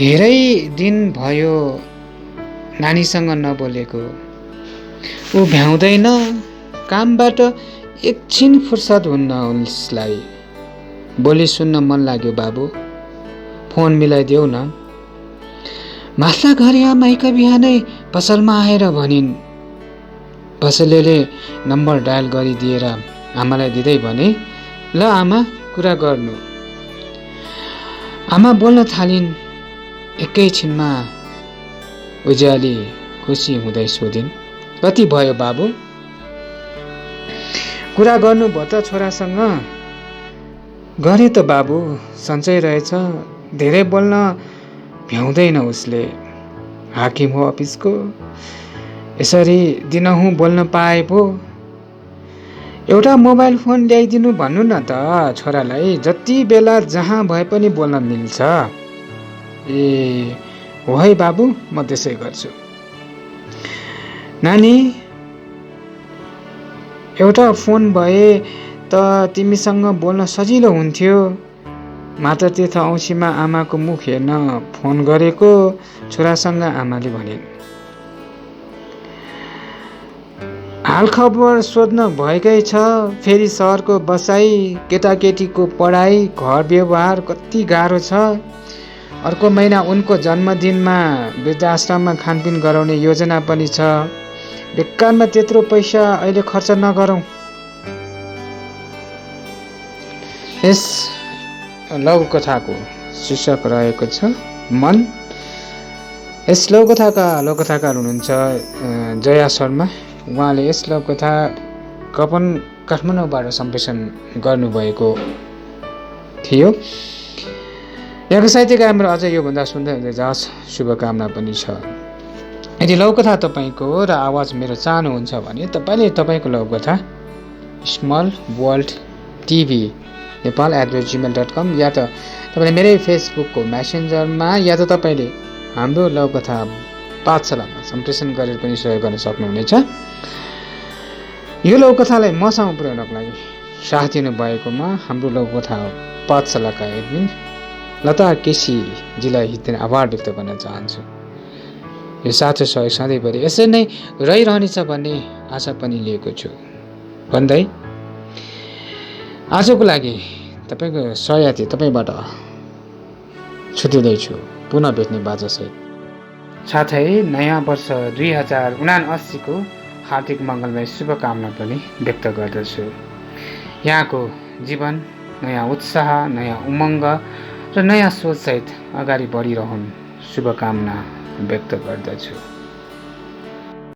धेरै दिन भयो नानीसँग नबोलेको। ऊ भ्याउँदैन, कामबाट एकछिन फुर्सद हुन्न उसलाई। बोली सुन्न मन लाग्यो बाबु, फोन मिलाइदेऊ न। मास्ला घरे आमाइका बिहानै पसलमा आएर भनिन्। पसलेले नम्बर डायल गरिदिएर आमालाई दिँदै भने, ल आमा कुरा गर्नु। आमा बोल्न थालिन्। एकैछिनमा उज्याली खुसी हुँदै सोधिन्, कति भयो बाबु? कुरा गर्नु भयो त छोरासँग? गरे त बाबु, सन्चै रहेछ। धेरै बोल्न भ्याउँदैन उसले। हाकिम हो अफिसको, यसरी दिनहुँ बोल्न पाए पो। एउटा मोबाइल फोन ल्याइदिनु भन्नु न त छोरालाई, जति बेला जहाँ भए पनि बोल्न मिल्छ। ए हो है बाबु, म त्यसै गर्छु। नानी, एउटा फोन भए त तिमीसँग बोल्न सजिलो हुन्थ्यो। माता तीर्थ औँसीमा आमाको मुख हेर्न फोन गरेको, छोरासँग आमाले भनिन्। हालखबर सोध्न भएकै छ। फेरि सहरको बसाइ, केटाकेटीको पढाइ, घर व्यवहार कति गाह्रो छ। अर्को महिना उनको जन्मदिनमा वृद्धाश्रममा खानपिन गराउने योजना पनि छ। बेकारमा त्यत्रो पैसा अहिले खर्च नगरौँ। यस लघुकथाको शीर्षक रहेको छ मन। यस लघुकथाकार हुनुहुन्छ जया शर्मा। उहाँले यस लघुकथा काठमाडौँबाट सम्प्रेषण गर्नुभएको थियो। यहाँको साहित्यिक हाम्रो अझ योभन्दा सुन्दै हुँदै जाओस्, शुभकामना पनि छ। यदि लघुकथा तपाईँको र आवाज मेरो चाहनुहुन्छ भने तपाईँले तपाईँको लघुकथा smallworldtv@gmail.com या त तपाईँले मेरै फेसबुकको मेसेन्जरमा या त तपाईँले हाम्रो लघुकथा पाठशालामा सम्प्रेषण गरेर पनि सहयोग गर्न सक्नुहुनेछ। यो लघुकथालाई मसँग पुर्याउनको लागि साथ दिनुभएकोमा हाम्रो लघुकथा पाठशालाका एडमिन लता केसीजीलाई हितै आभार व्यक्त गर्न चाहन्छु। यो साथै सहयोग सधैँभरि यसरी नै रहिरहनेछ भन्ने आशा पनि लिएको छु भन्दै आजको लागि तपाईँको सहयात्री तपाईँबाट छुट्टिँदैछु, पुनः भेट्ने बाचासहित। साथै नयाँ वर्ष 2079 को हार्दिक मङ्गलमय शुभकामना पनि व्यक्त गर्दछु। यहाँको जीवन नयाँ उत्साह, नयाँ उमङ्ग र नयाँ सोचसहित अगाडि बढिरहन् शुभकामना व्यक्त गर्दछु।